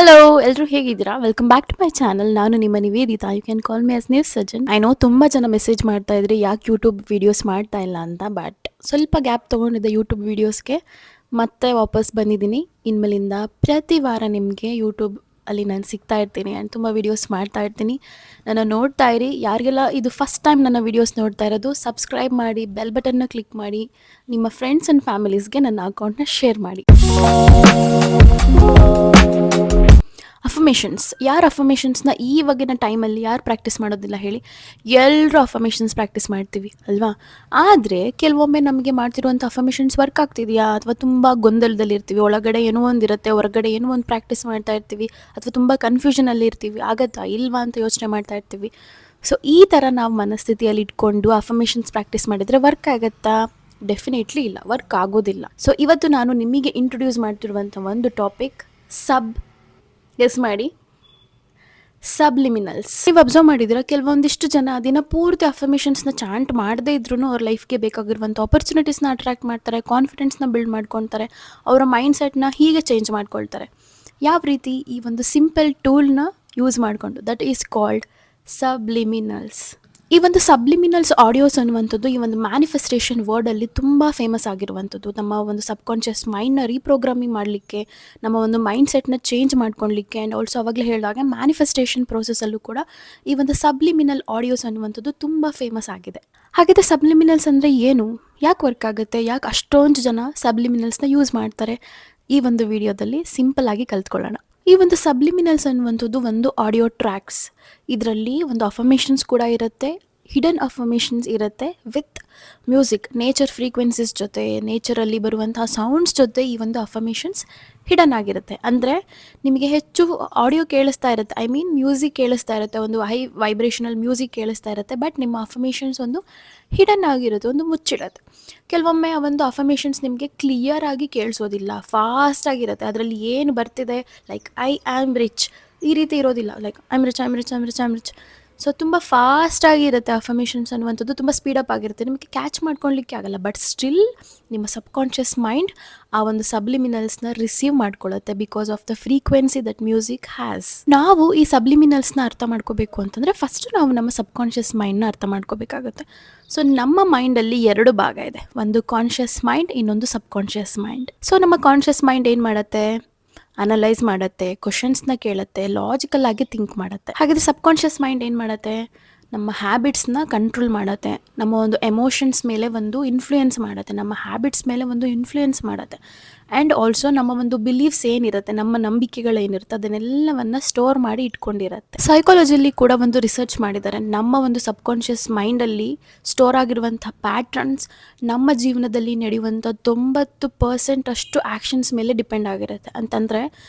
Hello, ಎಲ್ಲರೂ ಹೇಗಿದ್ದೀರಾ? Welcome back to my channel. ನಾನು ನಿಮ್ಮ Niveditha. You can call me as ನ್ಯೂಸ್ ಸಜನ್. ಐ ನೋ ತುಂಬ ಜನ ಮೆಸೇಜ್ ಮಾಡ್ತಾ ಇದ್ರಿ ಯಾಕೆ ಯೂಟ್ಯೂಬ್ ವೀಡಿಯೋಸ್ ಮಾಡ್ತಾ ಇಲ್ಲ ಅಂತ. ಬಟ್ ಸ್ವಲ್ಪ ಗ್ಯಾಪ್ ತೊಗೊಂಡಿದ್ದೆ ಯೂಟ್ಯೂಬ್ ವೀಡಿಯೋಸ್ಗೆ, ಮತ್ತೆ ವಾಪಸ್ ಬಂದಿದ್ದೀನಿ. ಇನ್ಮೇಲಿಂದ ಪ್ರತಿ ವಾರ ನಿಮಗೆ ಯೂಟ್ಯೂಬ್ ಅಲ್ಲಿ ನಾನು ಸಿಗ್ತಾ ಇರ್ತೀನಿ ಆ್ಯಂಡ್ ತುಂಬ ವೀಡಿಯೋಸ್ ಮಾಡ್ತಾ ಇರ್ತೀನಿ. ನನ್ನ ನೋಡ್ತಾ ಇರಿ. ಯಾರಿಗೆಲ್ಲ ಇದು ಫಸ್ಟ್ ಟೈಮ್ ನನ್ನ ವೀಡಿಯೋಸ್ ನೋಡ್ತಾ ಇರೋದು, ಸಬ್ಸ್ಕ್ರೈಬ್ ಮಾಡಿ, ಬೆಲ್ ಬಟನ್ನ ಕ್ಲಿಕ್ ಮಾಡಿ, ನಿಮ್ಮ ಫ್ರೆಂಡ್ಸ್ ಆ್ಯಂಡ್ ಫ್ಯಾಮಿಲೀಸ್ಗೆ ನನ್ನ ಅಕೌಂಟ್ನ ಶೇರ್ ಮಾಡಿ. ಅಫರ್ಮೇಷನ್ಸ್, ಯಾರು ಅಫರ್ಮೇಷನ್ಸ್ನ ಈವಾಗಿನ ಟೈಮಲ್ಲಿ ಯಾರು ಪ್ರಾಕ್ಟೀಸ್ ಮಾಡೋದಿಲ್ಲ ಹೇಳಿ? ಎಲ್ಲರೂ ಅಫರ್ಮೇಷನ್ಸ್ ಪ್ರಾಕ್ಟೀಸ್ ಮಾಡ್ತೀವಿ ಅಲ್ವಾ? ಆದರೆ ಕೆಲವೊಮ್ಮೆ ನಮಗೆ ಮಾಡ್ತಿರುವಂಥ ಅಫರ್ಮೇಷನ್ಸ್ ವರ್ಕ್ ಆಗ್ತಿದೆಯಾ, ಅಥವಾ ತುಂಬ ಗೊಂದಲದಲ್ಲಿರ್ತೀವಿ, ಒಳಗಡೆ ಏನೋ ಒಂದಿರುತ್ತೆ, ಹೊರಗಡೆ ಏನೋ ಒಂದು ಪ್ರಾಕ್ಟೀಸ್ ಮಾಡ್ತಾ ಇರ್ತೀವಿ, ಅಥವಾ ತುಂಬ ಕನ್ಫ್ಯೂಷನಲ್ಲಿ ಇರ್ತೀವಿ, ಆಗತ್ತಾ ಇಲ್ವಾ ಅಂತ ಯೋಚನೆ ಮಾಡ್ತಾ ಇರ್ತೀವಿ. ಸೊ ಈ ಥರ ನಾವು ಮನಸ್ಥಿತಿಯಲ್ಲಿ ಇಟ್ಕೊಂಡು ಅಫರ್ಮೇಷನ್ಸ್ ಪ್ರಾಕ್ಟೀಸ್ ಮಾಡಿದರೆ ವರ್ಕ್ ಆಗುತ್ತಾ? ಡೆಫಿನೆಟ್ಲಿ ಇಲ್ಲ, ವರ್ಕ್ ಆಗೋದಿಲ್ಲ. ಸೊ ಇವತ್ತು ನಾನು ನಿಮಗೆ ಇಂಟ್ರೊಡ್ಯೂಸ್ ಮಾಡ್ತಿರುವಂಥ ಒಂದು ಟಾಪಿಕ್ ಗೆಸ್ ಮಾಡಿ, ಸಬ್ಲಿಮಿನಲ್ಸ್. ನೀವು ಅಬ್ಸರ್ವ್ ಮಾಡಿದ್ರೆ ಕೆಲವೊಂದಿಷ್ಟು ಜನ ದಿನ ಪೂರ್ತಿ ಅಫರ್ಮೇಷನ್ಸ್ನ ಚಾಂಟ್ ಮಾಡದೇ ಇದ್ರೂ ಅವ್ರ ಲೈಫ್ಗೆ ಬೇಕಾಗಿರುವಂಥ ಆಪರ್ಚುನಿಟೀಸ್ನ ಅಟ್ರಾಕ್ಟ್ ಮಾಡ್ತಾರೆ, ಕಾನ್ಫಿಡೆನ್ಸ್ನ ಬಿಲ್ಡ್ ಮಾಡ್ಕೊತಾರೆ, ಅವರ ಮೈಂಡ್ ಸೆಟ್ನ ಹೀಗೆ ಚೇಂಜ್ ಮಾಡ್ಕೊಳ್ತಾರೆ. ಯಾವ ರೀತಿ? ಈ ಒಂದು ಸಿಂಪಲ್ ಟೂಲ್ನ ಯೂಸ್ ಮಾಡಿಕೊಂಡು, ದಟ್ ಈಸ್ ಕಾಲ್ಡ್ ಸಬ್ಲಿಮಿನಲ್ಸ್. ಈ ಒಂದು ಸಬ್ಲಿಮಿನಲ್ಸ್ ಆಡಿಯೋಸ್ ಅನ್ನುವಂಥದ್ದು ಈ ಒಂದು ಮ್ಯಾನಿಫೆಸ್ಟೇಷನ್ ವರ್ಡಲ್ಲಿ ತುಂಬ ಫೇಮಸ್ ಆಗಿರುವಂಥದ್ದು. ನಮ್ಮ ಒಂದು ಸಬ್ಕಾನ್ಷಿಯಸ್ ಮೈಂಡ್ನ ರೀಪ್ರೋಗ್ರಾಮಿಂಗ್ ಮಾಡಲಿಕ್ಕೆ, ನಮ್ಮ ಒಂದು ಮೈಂಡ್ ಸೆಟ್ನ ಚೇಂಜ್ ಮಾಡ್ಕೊಳ್ಳಿಕ್ಕೆ, ಆ್ಯಂಡ್ ಆಲ್ಸೋ ಆವಾಗಲೇ ಹೇಳಿದಾಗ ಮ್ಯಾನಿಫೆಸ್ಟೇಷನ್ ಪ್ರೋಸೆಸ್ಸಲ್ಲೂ ಕೂಡ ಈ ಒಂದು ಸಬ್ಲಿಮಿನಲ್ ಆಡಿಯೋಸ್ ಅನ್ನುವಂಥದ್ದು ತುಂಬ ಫೇಮಸ್ ಆಗಿದೆ. ಹಾಗಿದ್ರೆ ಸಬ್ಲಿಮಿನಲ್ಸ್ ಅಂದರೆ ಏನು? ಯಾಕೆ ವರ್ಕ್ ಆಗುತ್ತೆ? ಯಾಕೆ ಅಷ್ಟೊಂದು ಜನ ಸಬ್ಲಿಮಿನಲ್ಸ್ನ ಯೂಸ್ ಮಾಡ್ತಾರೆ? ಈ ಒಂದು ವಿಡಿಯೋದಲ್ಲಿ ಸಿಂಪಲ್ ಆಗಿ ಕಲ್ತ್ಕೊಳ್ಳೋಣ. ಈ ಒಂದು ಸಬ್ಲಿಮಿನಲ್ಸ್ ಅನ್ನುವಂಥದ್ದು ಒಂದು ಆಡಿಯೋ ಟ್ರ್ಯಾಕ್ಸ್. ಇದರಲ್ಲಿ ಒಂದು ಅಫರ್ಮೇಷನ್ಸ್ ಕೂಡ ಇರುತ್ತೆ, ಹಿಡನ್ ಅಫರ್ಮೇಷನ್ಸ್ ಇರುತ್ತೆ, ವಿತ್ ಮ್ಯೂಸಿಕ್, ನೇಚರ್ ಫ್ರೀಕ್ವೆನ್ಸೀಸ್ ಜೊತೆ, ನೇಚರಲ್ಲಿ ಬರುವಂತಹ ಸೌಂಡ್ಸ್ ಜೊತೆ ಈ ಒಂದು ಅಫರ್ಮೇಷನ್ಸ್ ಹಿಡನ್ ಆಗಿರುತ್ತೆ. ಅಂದರೆ ನಿಮಗೆ ಹೆಚ್ಚು ಆಡಿಯೋ ಕೇಳಿಸ್ತಾ ಇರುತ್ತೆ, ಐ ಮೀನ್ ಮ್ಯೂಸಿಕ್ ಕೇಳಿಸ್ತಾ ಇರುತ್ತೆ, ಒಂದು ಹೈ ವೈಬ್ರೇಷನಲ್ ಮ್ಯೂಸಿಕ್ ಕೇಳಿಸ್ತಾ ಇರುತ್ತೆ, ಬಟ್ ನಿಮ್ಮ ಅಫರ್ಮೇಷನ್ಸ್ ಒಂದು ಹಿಡನ್ ಆಗಿರುತ್ತೆ, ಒಂದು ಮುಚ್ಚಿಡುತ್ತೆ. ಕೆಲವೊಮ್ಮೆ ಆ ಒಂದು ಅಫರ್ಮೇಷನ್ಸ್ ನಿಮಗೆ ಕ್ಲಿಯರ್ ಆಗಿ ಕೇಳಿಸೋದಿಲ್ಲ, ಫಾಸ್ಟ್ ಆಗಿರುತ್ತೆ. ಅದರಲ್ಲಿ ಏನು ಬರ್ತಿದೆ, ಲೈಕ್ ಐ ಆಮ್ ರಿಚ್ ಈ ರೀತಿ ಇರೋದಿಲ್ಲ, like I am rich I am rich I am rich I am rich. So ತುಂಬ ಫಾಸ್ಟಾಗಿರುತ್ತೆ ಅಫರ್ಮೇಷನ್ಸ್ ಅನ್ನುವಂಥದ್ದು, ತುಂಬ ಸ್ಪೀಡಪ್ ಆಗಿರುತ್ತೆ, ನಿಮಗೆ ಕ್ಯಾಚ್ ಮಾಡ್ಕೊಳ್ಳಿಕ್ಕೆ ಆಗಲ್ಲ. ಬಟ್ ಸ್ಟಿಲ್ ನಿಮ್ಮ ಸಬ್ಕಾನ್ಷಿಯಸ್ ಮೈಂಡ್ ಆ ಒಂದು ಸಬ್ಲಿಮಿನಲ್ಸ್ನ ರಿಸೀವ್ ಮಾಡ್ಕೊಳ್ಳುತ್ತೆ, because of the frequency that music has. ನಾವು ಈ ಸಬ್ಲಿಮಿನಲ್ಸ್ನ ಅರ್ಥ ಮಾಡ್ಕೋಬೇಕು ಅಂತಂದರೆ ಫಸ್ಟ್ ನಾವು ನಮ್ಮ ಸಬ್ಕಾನ್ಷಿಯಸ್ ಮೈಂಡ್ನ ಅರ್ಥ ಮಾಡ್ಕೋಬೇಕಾಗುತ್ತೆ. ಸೊ ನಮ್ಮ ಮೈಂಡಲ್ಲಿ ಎರಡು ಭಾಗ ಇದೆ, ಒಂದು ಕಾನ್ಷಿಯಸ್ ಮೈಂಡ್, ಇನ್ನೊಂದು ಸಬ್ಕಾನ್ಷಿಯಸ್ ಮೈಂಡ್. ಸೊ ನಮ್ಮ ಕಾನ್ಷಿಯಸ್ ಮೈಂಡ್ ಏನು ಮಾಡುತ್ತೆ? ಅನಲೈಸ್ ಮಾಡುತ್ತೆ, ಕ್ವಶನ್ಸ್ನ ಕೇಳುತ್ತೆ, ಲಾಜಿಕಲ್ ಆಗಿ ಥಿಂಕ್ ಮಾಡುತ್ತೆ. ಹಾಗಾದರೆ ಸಬ್ಕಾನ್ಷಿಯಸ್ ಮೈಂಡ್ ಏನು ಮಾಡುತ್ತೆ? ನಮ್ಮ ಹ್ಯಾಬಿಟ್ಸ್ನ ಕಂಟ್ರೋಲ್ ಮಾಡುತ್ತೆ, ನಮ್ಮ ಒಂದು ಎಮೋಷನ್ಸ್ ಮೇಲೆ ಒಂದು ಇನ್ಫ್ಲೂಯೆನ್ಸ್ ಮಾಡುತ್ತೆ, ನಮ್ಮ ಹ್ಯಾಬಿಟ್ಸ್ ಮೇಲೆ ಒಂದು ಇನ್ಫ್ಲೂಯೆನ್ಸ್ ಮಾಡುತ್ತೆ, ಆ್ಯಂಡ್ ಆಲ್ಸೋ ನಮ್ಮ ಒಂದು ಬಿಲೀಫ್ಸ್ ಏನಿರುತ್ತೆ, ನಮ್ಮ ನಂಬಿಕೆಗಳೇನಿರುತ್ತೆ, ಅದನ್ನೆಲ್ಲವನ್ನು ಸ್ಟೋರ್ ಮಾಡಿ ಇಟ್ಕೊಂಡಿರುತ್ತೆ. ಸೈಕಾಲಜಿಲಿ ಕೂಡ ಒಂದು ರಿಸರ್ಚ್ ಮಾಡಿದ್ದಾರೆ, ನಮ್ಮ ಒಂದು ಸಬ್ಕಾನ್ಷಿಯಸ್ ಮೈಂಡಲ್ಲಿ ಸ್ಟೋರ್ ಆಗಿರುವಂಥ ಪ್ಯಾಟ್ರನ್ಸ್ ನಮ್ಮ ಜೀವನದಲ್ಲಿ ನಡೆಯುವಂಥ 90% ಅಷ್ಟು ಆ್ಯಕ್ಷನ್ಸ್ ಮೇಲೆ ಡಿಪೆಂಡ್ ಆಗಿರುತ್ತೆ. ಅಂತಂದರೆ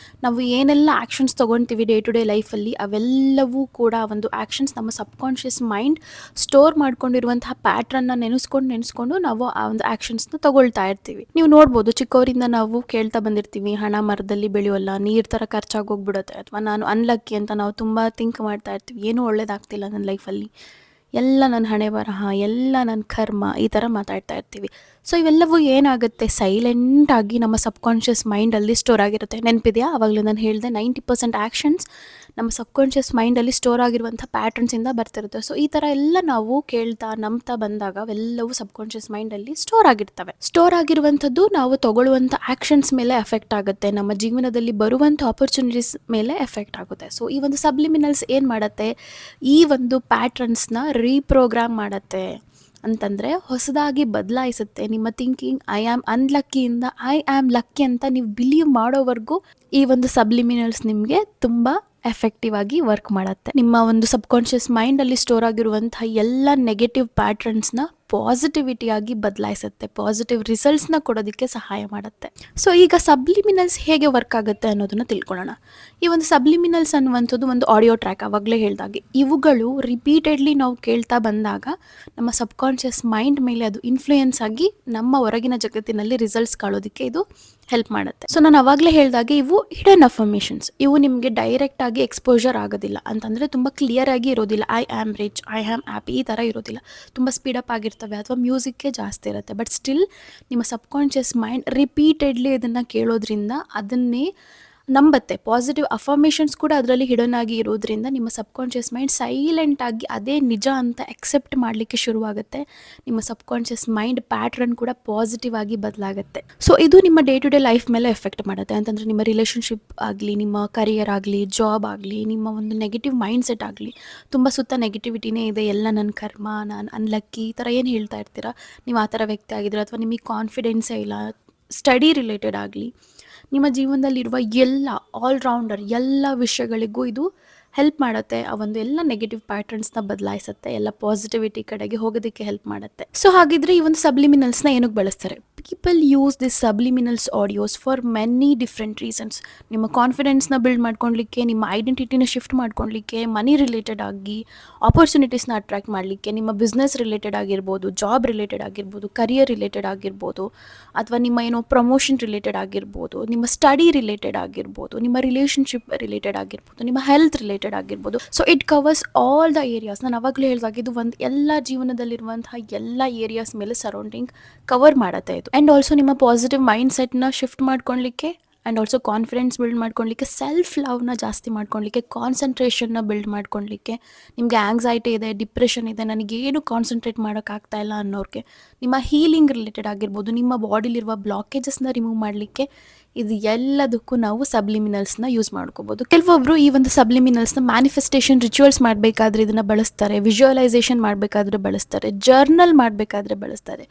ನಾವು ಏನೆಲ್ಲ ಆ್ಯಕ್ಷನ್ಸ್ ತೊಗೊಳ್ತೀವಿ ಡೇ ಟು ಡೇ ಲೈಫಲ್ಲಿ, ಅವೆಲ್ಲವೂ ಕೂಡ ಒಂದು ಆ್ಯಕ್ಷನ್ಸ್ ನಮ್ಮ ಸಬ್ಕಾನ್ಷಿಯಸ್ ಮೈಂಡ್ ಸ್ಟೋರ್ ಮಾಡ್ಕೊಂಡಿರುವಂತಹ ಪ್ಯಾಟ್ರನ್ನ ನೆನೆಸ್ಕೊಂಡು ನಾವು ಆ ಒಂದು ಆ್ಯಕ್ಷನ್ಸ್ನ ತಗೊಳ್ತಾ ಇರ್ತೀವಿ. ನೀವು ನೋಡ್ಬೋದು, ಚಿಕ್ಕವರಿಂದ ನಾವು ಕೇಳ್ತಾ ಬಂದಿರ್ತೀವಿ, ಹಣ ಮರದಲ್ಲಿ ಬೆಳೆಯೋಲ್ಲ, ನೀರು ಥರ ಖರ್ಚಾಗಿ ಹೋಗ್ಬಿಡುತ್ತೆ, ಅಥವಾ ನಾನು ಅನ್ಲಕ್ಕಿ ಅಂತ ನಾವು ತುಂಬ ಥಿಂಕ್ ಮಾಡ್ತಾ ಇರ್ತೀವಿ, ಏನೂ ಒಳ್ಳೇದಾಗ್ತಿಲ್ಲ ನನ್ನ ಲೈಫಲ್ಲಿ, ಎಲ್ಲ ನನ್ನ ಹಣೆ ಬರಹ, ಎಲ್ಲ ನನ್ನ ಕರ್ಮ, ಈ ಥರ ಮಾತಾಡ್ತಾ ಇರ್ತೀವಿ. ಸೊ ಇವೆಲ್ಲವೂ ಏನಾಗುತ್ತೆ? ಸೈಲೆಂಟಾಗಿ ನಮ್ಮ ಸಬ್ಕಾನ್ಷಿಯಸ್ ಮೈಂಡಲ್ಲಿ ಸ್ಟೋರ್ ಆಗಿರುತ್ತೆ. ನೆನಪಿದೆಯಾ? ಆವಾಗಲೇ ನಾನು ಹೇಳಿದೆ 90% ಆ್ಯಕ್ಷನ್ಸ್ ನಮ್ಮ ಸಬ್ಕಾನ್ಷಿಯಸ್ ಮೈಂಡಲ್ಲಿ ಸ್ಟೋರ್ ಆಗಿರುವಂಥ ಪ್ಯಾಟ್ರನ್ಸಿಂದ ಬರ್ತಿರುತ್ತೆ. ಸೊ ಈ ಥರ ಎಲ್ಲ ನಾವು ಕೇಳ್ತಾ ನಂಬ್ತಾ ಬಂದಾಗ ಅವೆಲ್ಲವೂ ಸಬ್ಕಾನ್ಷಿಯಸ್ ಮೈಂಡಲ್ಲಿ ಸ್ಟೋರ್ ಆಗಿರ್ತವೆ. ಸ್ಟೋರ್ ಆಗಿರುವಂಥದ್ದು ನಾವು ತಗೊಳ್ಳುವಂಥ ಆ್ಯಕ್ಷನ್ಸ್ ಮೇಲೆ ಎಫೆಕ್ಟ್ ಆಗುತ್ತೆ, ನಮ್ಮ ಜೀವನದಲ್ಲಿ ಬರುವಂಥ ಆಪರ್ಚುನಿಟೀಸ್ ಮೇಲೆ ಎಫೆಕ್ಟ್ ಆಗುತ್ತೆ. ಸೊ ಈ ಒಂದು ಸಬ್ಲಿಮಿನಲ್ಸ್ ಏನು ಮಾಡುತ್ತೆ? ಈ ಒಂದು ಪ್ಯಾಟ್ರನ್ಸ್ನ ರೀಪ್ರೋಗ್ರಾಮ್ ಮಾಡುತ್ತೆ, ಅಂತಂದರೆ ಹೊಸದಾಗಿ ಬದಲಾಯಿಸುತ್ತೆ. ನಿಮ್ಮ ಥಿಂಕಿಂಗ್ ಐ ಆಮ್ ಅನ್ಲಕ್ಕಿಯಿಂದ ಐ ಆಮ್ ಲಕ್ಕಿ ಅಂತ ನೀವು ಬಿಲೀವ್ ಮಾಡೋವರೆಗೂ ಈ ಒಂದು ಸಬ್ಲಿಮಿನಲ್ಸ್ ನಿಮಗೆ ತುಂಬ ಎಫೆಕ್ಟಿವ್ ಆಗಿ ವರ್ಕ್ ಮಾಡುತ್ತೆ. ನಿಮ್ಮ ಒಂದು ಸಬ್ಕಾನ್ಷಿಯಸ್ ಮೈಂಡಲ್ಲಿ ಸ್ಟೋರ್ ಆಗಿರುವಂಥ ಎಲ್ಲ ನೆಗೆಟಿವ್ ಪ್ಯಾಟ್ರನ್ಸ್ನ ಪಾಸಿಟಿವಿಟಿಯಾಗಿ ಬದಲಾಯಿಸುತ್ತೆ, ಪಾಸಿಟಿವ್ ರಿಸಲ್ಟ್ಸ್ನ ಕೊಡೋದಕ್ಕೆ ಸಹಾಯ ಮಾಡುತ್ತೆ. ಸೊ ಈಗ ಸಬ್ಲಿಮಿನಲ್ಸ್ ಹೇಗೆ ವರ್ಕ್ ಆಗುತ್ತೆ ಅನ್ನೋದನ್ನು ತಿಳ್ಕೊಳ್ಳೋಣ. ಈ ಒಂದು ಸಬ್ಲಿಮಿನಲ್ಸ್ ಅನ್ನುವಂಥದ್ದು ಒಂದು ಆಡಿಯೋ ಟ್ರ್ಯಾಕ್, ಆವಾಗಲೇ ಹೇಳಿದಾಗೆ ಇವುಗಳು ರಿಪೀಟೆಡ್ಲಿ ನಾವು ಕೇಳ್ತಾ ಬಂದಾಗ ನಮ್ಮ ಸಬ್ಕಾನ್ಷಿಯಸ್ ಮೈಂಡ್ ಮೇಲೆ ಅದು ಇನ್ಫ್ಲೂಯೆನ್ಸ್ ಆಗಿ ನಮ್ಮ ಹೊರಗಿನ ಜಗತ್ತಿನಲ್ಲಿ ರಿಸಲ್ಟ್ಸ್ ಕಾಣೋದಕ್ಕೆ ಇದು ಹೆಲ್ಪ್ ಮಾಡುತ್ತೆ. ಸೊ ನಾನು ಆವಾಗಲೇ ಹೇಳಿದಾಗೆ ಇವು ಹಿಡನ್ ಅಫರ್ಮೇಷನ್ಸ್, ಇವು ನಿಮಗೆ ಡೈರೆಕ್ಟ್ ಆಗಿ ಎಕ್ಸ್ಪೋಜರ್ ಆಗೋದಿಲ್ಲ, ಅಂತಂದರೆ ತುಂಬ ಕ್ಲಿಯರ್ ಆಗಿ ಇರೋದಿಲ್ಲ. I am rich, I am happy ಈ ಥರ ಇರೋದಿಲ್ಲ, ತುಂಬ ಸ್ಪೀಡಪ್ ಆಗಿರ್ತವೆ, ಅಥವಾ ಮ್ಯೂಸಿಕ್ಕೇ ಜಾಸ್ತಿ ಇರುತ್ತೆ. ಬಟ್ ಸ್ಟಿಲ್ ನಿಮ್ಮ ಸಬ್ಕಾನ್ಷಿಯಸ್ ಮೈಂಡ್ ರಿಪೀಟೆಡ್ಲಿ ಇದನ್ನು ಕೇಳೋದ್ರಿಂದ ಅದನ್ನೇ ನಂಬತ್ತೆ. ಪಾಸಿಟಿವ್ ಅಫರ್ಮೇಷನ್ಸ್ ಕೂಡ ಅದರಲ್ಲಿ ಹಿಡನ್ ಆಗಿ ಇರೋದ್ರಿಂದ ನಿಮ್ಮ ಸಬ್ಕಾನ್ಷಿಯಸ್ ಮೈಂಡ್ ಸೈಲೆಂಟ್ ಆಗಿ ಅದೇ ನಿಜ ಅಂತ ಅಕ್ಸೆಪ್ಟ್ ಮಾಡಲಿಕ್ಕೆ ಶುರುವಾಗುತ್ತೆ. ನಿಮ್ಮ ಸಬ್ಕಾನ್ಷಿಯಸ್ ಮೈಂಡ್ ಪ್ಯಾಟ್ರನ್ ಕೂಡ ಪಾಸಿಟಿವ್ ಆಗಿ ಬದಲಾಗುತ್ತೆ. ಸೊ ಇದು ನಿಮ್ಮ ಡೇ ಟು ಡೇ ಲೈಫ್ ಮೇಲೆ ಎಫೆಕ್ಟ್ ಮಾಡುತ್ತೆ. ಅಂತಂದರೆ ನಿಮ್ಮ ರಿಲೇಷನ್ಶಿಪ್ ಆಗಲಿ, ನಿಮ್ಮ ಕರಿಯರ್ ಆಗಲಿ, ಜಾಬ್ ಆಗಲಿ, ನಿಮ್ಮ ಒಂದು ನೆಗೆಟಿವ್ ಮೈಂಡ್ ಸೆಟ್ ಆಗಲಿ, ತುಂಬ ಸುತ್ತ ನೆಗೆಟಿವಿಟಿನೇ ಇದೆ, ಎಲ್ಲ ನನ್ನ ಕರ್ಮ, ನಾನು ಅನ್ಲಕ್ಕಿ ಈ ಥರ ಏನು ಹೇಳ್ತಾ ಇರ್ತೀರಾ, ನೀವು ಆ ಥರ ವ್ಯಕ್ತಿ ಆಗಿದ್ದೀರ, ಅಥವಾ ನಿಮಗೆ ಕಾನ್ಫಿಡೆನ್ಸೇ ಇಲ್ಲ, ಸ್ಟಡಿ ರಿಲೇಟೆಡ್ ಆಗಲಿ, ನಿಮ್ಮ ಜೀವನದಲ್ಲಿರುವ ಎಲ್ಲ ಆಲ್ರೌಂಡರ್ ಎಲ್ಲ ವಿಷಯಗಳಿಗೂ ಇದು ಹೆಲ್ಪ್ ಮಾಡುತ್ತೆ. ಆ ಒಂದು ಎಲ್ಲ ನೆಗೆಟಿವ್ ಪ್ಯಾಟರ್ನ್ಸ್ನ ಬದಲಾಯಿಸುತ್ತೆ, ಎಲ್ಲ ಪಾಸಿಟಿವಿಟಿ ಕಡೆಗೆ ಹೋಗೋದಕ್ಕೆ ಹೆಲ್ಪ್ ಮಾಡುತ್ತೆ. ಸೊ ಹಾಗಿದ್ರೆ ಈ ಒಂದು ಸಬ್ಲಿಮಿನಲ್ಸ್ನ ಏನಕ್ಕೆ ಬಳಸ್ತಾರೆ? People use this subliminals audios for many different reasons. ನಿಮ್ಮ ಕಾನ್ಫಿಡೆನ್ಸ್ನ ಬಿಲ್ಡ್ ಮಾಡ್ಕೊಳ್ಲಿಕ್ಕೆ, ನಿಮ್ಮ ಐಡೆಂಟಿಟಿನ ಶಿಫ್ಟ್ ಮಾಡ್ಕೊಳ್ಲಿಕ್ಕೆ, ಮನಿ ರಿಲೇಟೆಡ್ ಆಗಿ, ಆಪರ್ಚುನಿಟೀಸ್ನ ಅಟ್ರಾಕ್ಟ್ ಮಾಡಲಿಕ್ಕೆ, ನಿಮ್ಮ ಬಿಸ್ನೆಸ್ ರಿಲೇಟೆಡ್ ಆಗಿರ್ಬೋದು, ಜಾಬ್ ರಿಲೇಟೆಡ್ ಆಗಿರ್ಬೋದು, ಕರಿಯರ್ ರಿಲೇಟೆಡ್ ಆಗಿರ್ಬೋದು, ಅಥವಾ ನಿಮ್ಮ ಏನೋ ಪ್ರಮೋಷನ್ ರಿಲೇಟೆಡ್ ಆಗಿರ್ಬೋದು, ನಿಮ್ಮ ಸ್ಟಡಿ ರಿಲೇಟೆಡ್ ಆಗಿರ್ಬೋದು, ನಿಮ್ಮ ರಿಲೇಷನ್ಶಿಪ್ ರಿಲೇಟೆಡ್ ಆಗಿರ್ಬೋದು, ನಿಮ್ಮ ಹೆಲ್ತ್ ರಿಲೇಟೆಡ್ ಆಗಿರ್ಬೋದು. So it covers all the areas. ನಾನು ಅವಾಗಲೇ ಹೇಳಿದಾಗ ಇದು ಒಂದು ಎಲ್ಲ ಜೀವನದಲ್ಲಿರುವಂತಹ ಎಲ್ಲ ಏರಿಯಾಸ್ ಮೇಲೆ ಸರೌಂಡಿಂಗ್ ಕವರ್ ಮಾಡುತ್ತೆ ಇದು. ಆ್ಯಂಡ್ ಆಲ್ಸೋ ನಿಮ್ಮ ಪಾಸಿಟಿವ್ ಮೈಂಡ್ ಸೆಟ್ನ ಶಿಫ್ಟ್ ಮಾಡ್ಕೊಳ್ಲಿಕ್ಕೆ, ಆ್ಯಂಡ್ ಆಲ್ಸೋ ಕಾನ್ಫಿಡೆನ್ಸ್ ಬಿಲ್ಡ್ ಮಾಡ್ಕೊಳ್ಲಿಕ್ಕೆ, ಸೆಲ್ಫ್ ಲವ್ನ ಜಾಸ್ತಿ ಮಾಡ್ಕೊಳ್ಲಿಕ್ಕೆ, ಕಾನ್ಸಂಟ್ರೇಷನ್ನ ಬಿಲ್ಡ್ ಮಾಡ್ಕೊಳ್ಲಿಕ್ಕೆ, ನಿಮಗೆ ಆಂಗ್ಸೈಟಿ ಇದೆ, ಡಿಪ್ರೆಷನ್ ಇದೆ, ನನಗೇನು ಕಾನ್ಸಂಟ್ರೇಟ್ ಮಾಡೋಕ್ಕಾಗ್ತಾ ಇಲ್ಲ ಅನ್ನೋರಿಗೆ, ನಿಮ್ಮ ಹೀಲಿಂಗ್ ರಿಲೇಟೆಡ್ ಆಗಿರ್ಬೋದು, ನಿಮ್ಮ ಬಾಡಿಲಿರುವ ಬ್ಲಾಕೇಜಸ್ನ ರಿಮೂವ್ ಮಾಡಲಿಕ್ಕೆ, ಇದು ಎಲ್ಲದಕ್ಕೂ ನಾವು ಸಬ್ಲಿಮಿನಲ್ಸ್ನ ಯೂಸ್ ಮಾಡ್ಕೋಬೋದು. ಕೆಲವೊಬ್ಬರು ಈ ಒಂದು ಸಬ್ಲಿಮಿನಲ್ಸ್ನ ಮ್ಯಾನಿಫೆಸ್ಟೇಷನ್ ರಿಚುವಲ್ಸ್ ಮಾಡಬೇಕಾದ್ರೆ ಇದನ್ನು ಬಳಸ್ತಾರೆ, ವಿಜುವಲೈಸೇಷನ್ ಮಾಡಬೇಕಾದ್ರೆ ಬಳಸ್ತಾರೆ, ಜರ್ನಲ್ ಮಾಡಬೇಕಾದ್ರೆ ಬಳಸ್ತಾರೆ.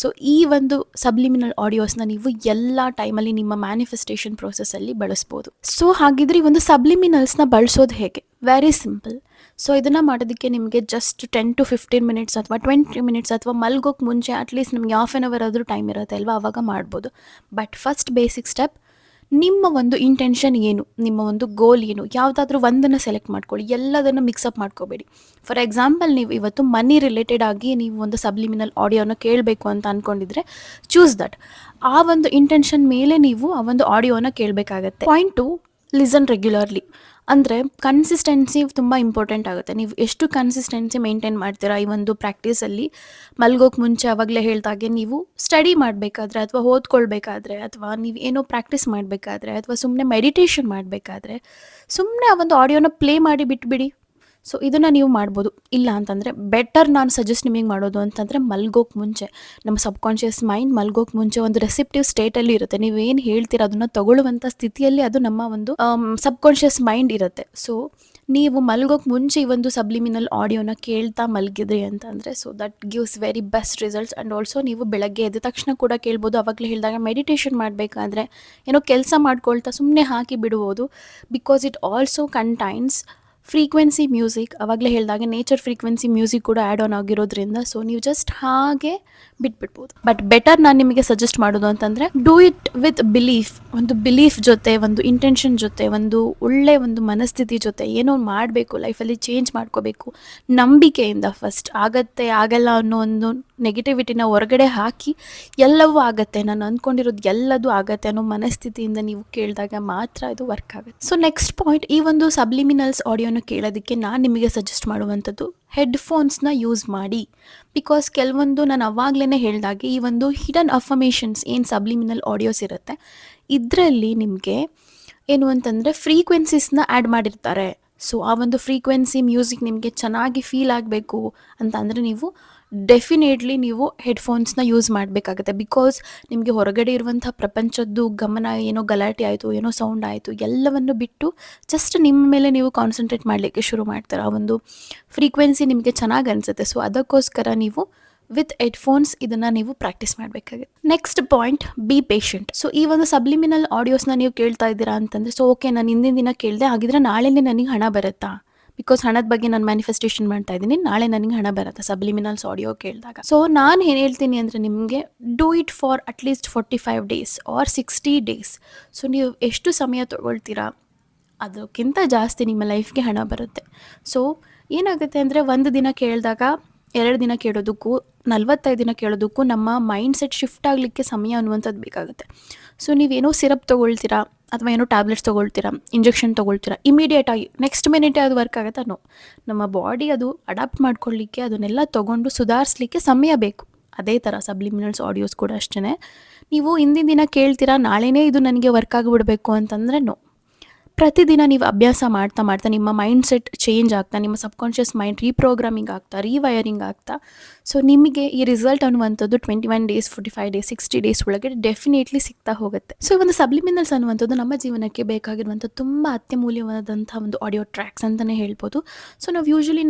ಸೊ ಈ ಒಂದು ಸಬ್ಲಿಮಿನಲ್ ಆಡಿಯೋಸ್ನ ನೀವು ಎಲ್ಲ ಟೈಮಲ್ಲಿ ನಿಮ್ಮ ಮ್ಯಾನಿಫೆಸ್ಟೇಷನ್ ಪ್ರೋಸೆಸ್ಸಲ್ಲಿ ಬಳಸ್ಬೋದು. ಸೊ ಹಾಗಿದ್ರೆ ಈ ಒಂದು ಸಬ್ಲಿಮಿನಲ್ಸ್ನ ಬಳಸೋದು ಹೇಗೆ? Very simple. ಸೊ ಇದನ್ನು ಮಾಡೋದಕ್ಕೆ ನಿಮಗೆ ಜಸ್ಟ್ 10 to 15 ಮಿನಿಟ್ಸ್ ಅಥವಾ 20 ಮಿನಿಟ್ಸ್ ಅಥವಾ ಮಲ್ಗೋಕ್ಕೆ ಮುಂಚೆ ಅಟ್ಲೀಸ್ಟ್ ನಿಮಗೆ ಹಾಫ್ ಆನ್ ಅವರ್ ಆದರೂ ಟೈಮ್ ಇರುತ್ತೆ ಅಲ್ವಾ, ಆವಾಗ ಮಾಡ್ಬೋದು. ಬಟ್ ಫಸ್ಟ್ ಬೇಸಿಕ್ ಸ್ಟೆಪ್, ನಿಮ್ಮ ಒಂದು ಇಂಟೆನ್ಷನ್ ಏನು, ನಿಮ್ಮ ಒಂದು ಗೋಲ್ ಏನು, ಯಾವುದಾದ್ರೂ ಒಂದನ್ನು ಸೆಲೆಕ್ಟ್ ಮಾಡ್ಕೊಳ್ಳಿ, ಎಲ್ಲದನ್ನು ಮಿಕ್ಸಪ್ ಮಾಡ್ಕೋಬೇಡಿ. ಫಾರ್ ಎಕ್ಸಾಂಪಲ್, ನೀವು ಇವತ್ತು ಮನಿ ರಿಲೇಟೆಡ್ ಆಗಿ ನೀವು ಒಂದು ಸಬ್ಲಿಮಿನಲ್ ಆಡಿಯೋನ ಕೇಳಬೇಕು ಅಂತ ಅಂದ್ಕೊಂಡಿದ್ರೆ ಚೂಸ್ ದಟ್. ಆ ಒಂದು ಇಂಟೆನ್ಷನ್ ಮೇಲೆ ನೀವು ಆ ಒಂದು ಆಡಿಯೋನ ಕೇಳಬೇಕಾಗತ್ತೆ. Point 2, listen regularly. ಅಂದರೆ ಕನ್ಸಿಸ್ಟೆನ್ಸಿ ತುಂಬ ಇಂಪಾರ್ಟೆಂಟ್ ಆಗುತ್ತೆ. ನೀವು ಎಷ್ಟು ಕನ್ಸಿಸ್ಟೆನ್ಸಿ ಮೇಂಟೈನ್ ಮಾಡ್ತೀರಾ ಈ ಒಂದು ಪ್ರಾಕ್ಟೀಸಲ್ಲಿ. ಮಲ್ಗೋಕ್ಕೆ ಮುಂಚೆ ಆವಾಗಲೇ ಹೇಳ್ದಾಗೆ ನೀವು ಸ್ಟಡಿ ಮಾಡಬೇಕಾದ್ರೆ, ಅಥವಾ ಓದ್ಕೊಳ್ಬೇಕಾದ್ರೆ, ಅಥವಾ ನೀವು ಏನೋ ಪ್ರಾಕ್ಟೀಸ್ ಮಾಡಬೇಕಾದ್ರೆ, ಅಥವಾ ಸುಮ್ಮನೆ ಮೆಡಿಟೇಷನ್ ಮಾಡಬೇಕಾದ್ರೆ ಸುಮ್ಮನೆ ಆ ಒಂದು ಆಡಿಯೋನ ಪ್ಲೇ ಮಾಡಿ ಬಿಟ್ಬಿಡಿ. ಸೊ ಇದನ್ನು ನೀವು ಮಾಡ್ಬೋದು. ಇಲ್ಲ ಅಂತಂದರೆ ಬೆಟರ್ ನಾನು ಸಜೆಸ್ಟ್ ನಿಮಗೆ ಮಾಡೋದು ಅಂತಂದರೆ, ಮಲ್ಗೋಕ್ಕೆ ಮುಂಚೆ ನಮ್ಮ ಸಬ್ಕಾನ್ಷಿಯಸ್ ಮೈಂಡ್ ಮಲ್ಗೋಕ್ಕೆ ಮುಂಚೆ ಒಂದು ರೆಸಿಪ್ಟಿವ್ ಸ್ಟೇಟಲ್ಲಿ ಇರುತ್ತೆ. ನೀವೇನು ಹೇಳ್ತೀರ ಅದನ್ನು ತಗೊಳ್ಳುವಂಥ ಸ್ಥಿತಿಯಲ್ಲಿ ಅದು ನಮ್ಮ ಒಂದು ಸಬ್ಕಾನ್ಷಿಯಸ್ ಮೈಂಡ್ ಇರುತ್ತೆ. ಸೊ ನೀವು ಮಲ್ಗೋಕ್ಕೆ ಮುಂಚೆ ಈ ಒಂದು ಸಬ್ಲಿಮಿನಲ್ ಆಡಿಯೋನ ಕೇಳ್ತಾ ಮಲಗಿದ್ರಿ ಅಂತಂದರೆ, so that gives very best results. And also ನೀವು ಬೆಳಗ್ಗೆ ಎದ್ದ ತಕ್ಷಣ ಕೂಡ ಕೇಳ್ಬೋದು. ಆವಾಗಲೇ ಹೇಳಿದಾಗ ಮೆಡಿಟೇಷನ್ ಮಾಡಬೇಕಾದ್ರೆ ಏನೋ ಕೆಲಸ ಮಾಡ್ಕೊಳ್ತಾ ಸುಮ್ಮನೆ ಹಾಕಿ ಬಿಡ್ಬೋದು. Because it also contains frequency music. ಆವಾಗಲೇ ಹೇಳಿದಾಗ ನೇಚರ್ ಫ್ರೀಕ್ವೆನ್ಸಿ ಮ್ಯೂಸಿಕ್ ಕೂಡ ಆ್ಯಡ್ ಆನ್ ಆಗಿರೋದ್ರಿಂದ ಸೊ ನೀವು ಜಸ್ಟ್ ಹಾಗೆ ಬಿಟ್ಬಿಡ್ಬೋದು. ಬಟ್ ಬೆಟರ್ ನಾನು ನಿಮಗೆ ಸಜೆಸ್ಟ್ ಮಾಡೋದು ಅಂತಂದರೆ, ಡೂ ಇಟ್ ವಿತ್ ಬಿಲೀಫ್. ಒಂದು ಬಿಲೀಫ್ ಜೊತೆ, ಒಂದು ಇಂಟೆನ್ಷನ್ ಜೊತೆ, ಒಂದು ಒಳ್ಳೆ ಒಂದು ಮನಸ್ಥಿತಿ ಜೊತೆ ಏನೋ ಮಾಡಬೇಕು, ಲೈಫಲ್ಲಿ ಚೇಂಜ್ ಮಾಡ್ಕೋಬೇಕು, ನಂಬಿಕೆಯಿಂದ ಫಸ್ಟ್. ಆಗತ್ತೆ ಆಗಲ್ಲ ಅನ್ನೋ ಒಂದು ನೆಗೆಟಿವಿಟಿನ ಹೊರಗಡೆ ಹಾಕಿ ಎಲ್ಲವೂ ಆಗುತ್ತೆ, ನಾನು ಅಂದ್ಕೊಂಡಿರೋದು ಎಲ್ಲದೂ ಆಗುತ್ತೆ ಅನ್ನೋ ಮನಸ್ಥಿತಿಯಿಂದ ನೀವು ಕೇಳಿದಾಗ ಮಾತ್ರ ಇದು ವರ್ಕ್ ಆಗುತ್ತೆ. ಸೊ ನೆಕ್ಸ್ಟ್ ಪಾಯಿಂಟ್, ಈ ಒಂದು ಸಬ್ಲಿಮಿನಲ್ಸ್ ಆಡಿಯೋನ ಕೇಳೋದಕ್ಕೆ ನಾನು ನಿಮಗೆ ಸಜೆಸ್ಟ್ ಮಾಡುವಂಥದ್ದು, ಹೆಡ್ಫೋನ್ಸ್ನ ಯೂಸ್ ಮಾಡಿ. ಬಿಕಾಸ್ ಕೆಲವೊಂದು ನಾನು ಅವಾಗಲೇ ಹೇಳಿದಾಗೆ ಈ ಒಂದು ಹಿಡನ್ ಅಫರ್ಮೇಷನ್ಸ್ ಏನು ಸಬ್ಲಿಮಿನಲ್ ಆಡಿಯೋಸ್ ಇರುತ್ತೆ, ಇದರಲ್ಲಿ ನಿಮಗೆ ಏನು ಅಂತಂದರೆ ಫ್ರೀಕ್ವೆನ್ಸೀಸ್ನ ಆ್ಯಡ್ ಮಾಡಿರ್ತಾರೆ. ಸೊ ಆ ಒಂದು ಫ್ರೀಕ್ವೆನ್ಸಿ ಮ್ಯೂಸಿಕ್ ನಿಮಗೆ ಚೆನ್ನಾಗಿ ಫೀಲ್ ಆಗಬೇಕು ಅಂತ ಅಂದರೆ ನೀವು ಡೆಫಿನೇಟ್ಲಿ ನೀವು ಹೆಡ್ಫೋನ್ಸ್ನ ಯೂಸ್ ಮಾಡಬೇಕಾಗುತ್ತೆ. ಬಿಕಾಸ್ ನಿಮಗೆ ಹೊರಗಡೆ ಇರುವಂಥ ಪ್ರಪಂಚದ್ದು ಗಮನ, ಏನೋ ಗಲಾಟೆ ಆಯಿತು, ಏನೋ ಸೌಂಡ್ ಆಯಿತು, ಎಲ್ಲವನ್ನು ಬಿಟ್ಟು ಜಸ್ಟ್ ನಿಮ್ಮ ಮೇಲೆ ನೀವು ಕಾನ್ಸಂಟ್ರೇಟ್ ಮಾಡಲಿಕ್ಕೆ ಶುರು ಮಾಡ್ತಾರೆ. ಆ ಒಂದು ಫ್ರೀಕ್ವೆನ್ಸಿ ನಿಮಗೆ ಚೆನ್ನಾಗಿ ಅನಿಸುತ್ತೆ. ಸೊ ಅದಕ್ಕೋಸ್ಕರ ನೀವು ವಿತ್ ಹೆಡ್ಫೋನ್ಸ್ ಇದನ್ನು ನೀವು ಪ್ರಾಕ್ಟೀಸ್ ಮಾಡಬೇಕಾಗುತ್ತೆ. Next point, B patient. So ಈ ಒಂದು ಸಬ್ಲಿಮಿನಲ್ ಆಡಿಯೋಸ್ನ ನೀವು ಕೇಳ್ತಾ ಇದ್ದೀರಾ ಅಂತಂದರೆ, ಸೊ ಓಕೆ ನಾನು ಹಿಂದಿನ ದಿನ ಕೇಳಿದೆ, ಹಾಗಿದ್ರೆ ನಾಳೆನೇ ನನಗೆ ಹಣ ಬರುತ್ತಾ? ಬಿಕಾಸ್ ಹಣದ ಬಗ್ಗೆ ನಾನು ಮ್ಯಾನಿಫೆಸ್ಟೇಷನ್ ಮಾಡ್ತಾ ಇದ್ದೀನಿ, ನಾಳೆ ನನಗೆ ಹಣ ಬರುತ್ತೆ ಸಬ್ಲಿಮಿನಲ್ಸ್ ಆಡಿಯೋ ಕೇಳಿದಾಗ. ಸೊ ನಾನು ಏನು ಹೇಳ್ತೀನಿ ಅಂದರೆ ನಿಮಗೆ, do it for at least 45 days or 60 days. So ನೀವು ಎಷ್ಟು ಸಮಯ ತೊಗೊಳ್ತೀರಾ ಅದಕ್ಕಿಂತ ಜಾಸ್ತಿ ನಿಮ್ಮ ಲೈಫ್ಗೆ ಹಣ ಬರುತ್ತೆ. ಸೊ ಏನಾಗುತ್ತೆ ಅಂದರೆ, ಒಂದು ದಿನ ಕೇಳಿದಾಗ 2 ದಿನ ಕೇಳೋದಕ್ಕೂ 45 ದಿನ ಕೇಳೋದಕ್ಕೂ ನಮ್ಮ ಮೈಂಡ್ ಸೆಟ್ ಶಿಫ್ಟ್ ಆಗಲಿಕ್ಕೆ ಸಮಯ ಅನ್ನುವಂಥದ್ದು ಬೇಕಾಗುತ್ತೆ. ಸೊ ನೀವೇನೋ ಸಿರಪ್ ತೊಗೊಳ್ತೀರಾ ಅಥವಾ ಏನೋ ಟ್ಯಾಬ್ಲೆಟ್ಸ್ ತೊಗೊಳ್ತೀರಾ, ಇಂಜೆಕ್ಷನ್ ತೊಗೊಳ್ತೀರಾ, ಇಮಿಡಿಯೇಟಾಗಿ ನೆಕ್ಸ್ಟ್ ಮಿನಿಟೇ ಅದು ವರ್ಕ್ ಆಗುತ್ತಾ? ನೋ. ನಮ್ಮ ಬಾಡಿ ಅದು ಅಡಾಪ್ಟ್ ಮಾಡ್ಕೊಳ್ಳಿಕ್ಕೆ, ಅದನ್ನೆಲ್ಲ ತೊಗೊಂಡು ಸುಧಾರಿಸ್ಲಿಕ್ಕೆ ಸಮಯ ಬೇಕು. ಅದೇ ಥರ ಸಬ್ಲಿಮಿನಲ್ಸ್ ಆಡಿಯೋಸ್ ಕೂಡ ಅಷ್ಟೇ. ನೀವು ಹಿಂದಿನ ದಿನ ಕೇಳ್ತೀರಾ, ನಾಳೆನೇ ಇದು ನನಗೆ ವರ್ಕ್ ಆಗಿಬಿಡಬೇಕು ಅಂತಂದರೆ ನೋ. ಪ್ರತಿದಿನ ನೀವು ಅಭ್ಯಾಸ ಮಾಡ್ತಾ ಮಾಡ್ತಾ ನಿಮ್ಮ ಮೈಂಡ್ ಸೆಟ್ ಚೇಂಜ್ ಆಗ್ತಾ, ನಿಮ್ಮ ಸಬ್ಕಾನ್ಷಿಯಸ್ ಮೈಂಡ್ ರೀಪ್ರೋಗ್ರಾಮಿಂಗ್ ಆಗ್ತಾ, ರೀವೈರಿಂಗ್ ಆಗ್ತಾ, ಸೊ ನಿಮಗೆ ಈ ರಿಸಲ್ಟ್ ಅನ್ನುವಂಥದ್ದು 21 ಡೇಸ್, 45 ಡೇಸ್, 60 ಡೇಸ್ ಒಳಗಡೆ ಡೆಫಿನೆಟ್ಲಿ ಸಿಗ್ತಾ ಹೋಗುತ್ತೆ. ಸೊ ಒಂದು ಸಬ್ಲಿಮಿನಲ್ಸ್ ಅನ್ನುವಂಥದ್ದು ನಮ್ಮ ಜೀವನಕ್ಕೆ ಬೇಕಾಗಿರುವಂಥ ತುಂಬ ಅತ್ಯಮೂಲ್ಯವಾದಂಥ ಒಂದು ಆಡಿಯೋ ಟ್ರ್ಯಾಕ್ಸ್ ಅಂತಲೇ ಹೇಳ್ಬೋದು. ಸೊ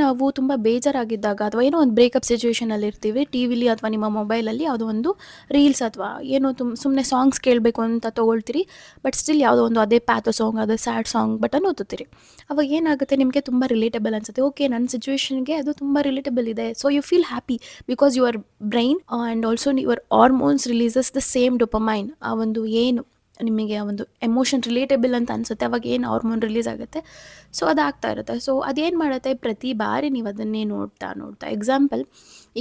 ನಾವು ತುಂಬ ಬೇಜಾರಾಗಿದ್ದಾಗ ಅಥವಾ ಏನೋ ಒಂದು ಬ್ರೇಕಪ್ ಸಿಚುವೇಷನಲ್ಲಿ ಇರ್ತೀವಿ, ಟಿ ವಿಲಿ ಅಥವಾ ನಿಮ್ಮ ಮೊಬೈಲಲ್ಲಿ ಯಾವುದೋ ಒಂದು ರೀಲ್ಸ್ ಅಥವಾ ಏನೋ ಸುಮ್ಮನೆ ಸಾಂಗ್ಸ್ ಕೇಳಬೇಕು ಅಂತ ತೊಗೊಳ್ತೀರಿ, ಬಟ್ ಸ್ಟಿಲ್ ಯಾವುದೋ ಒಂದು ಅದೇ ಪ್ಯಾಥೋ ಸಾಂಗ್, ಅದೇ ಸ್ಯಾಡ್ ಸಾಂಗ್ ಬಟನ್ ಓದುತ್ತೀರಿ. ಅವಾಗ ಏನಾಗುತ್ತೆ, ನಿಮಗೆ ತುಂಬ ರಿಲೇಟಬಲ್ ಅನ್ಸುತ್ತೆ. ಓಕೆ, ನನ್ನ ಸಿಚುವೇಶನ್ಗೆ ಅದು ತುಂಬ ರಿಲೇಟಬಲ್ ಇದೆ. So you feel happy because your brain and also your hormones releases the same dopamine. ಆ ಒಂದು ಏನು ನಿಮಗೆ ಆ ಒಂದು ಎಮೋಷನ್ ರಿಲೇಟಬಲ್ ಅಂತ ಅನಿಸುತ್ತೆ, ಅವಾಗ ಏನು ಹಾರ್ಮೋನ್ ರಿಲೀಸ್ ಆಗುತ್ತೆ, ಸೊ ಅದಾಗ್ತಾ ಇರುತ್ತೆ. ಸೊ ಅದೇನು ಮಾಡುತ್ತೆ, ಪ್ರತಿ ಬಾರಿ ನೀವು ಅದನ್ನೇ ನೋಡ್ತಾ ಎಕ್ಸಾಂಪಲ್,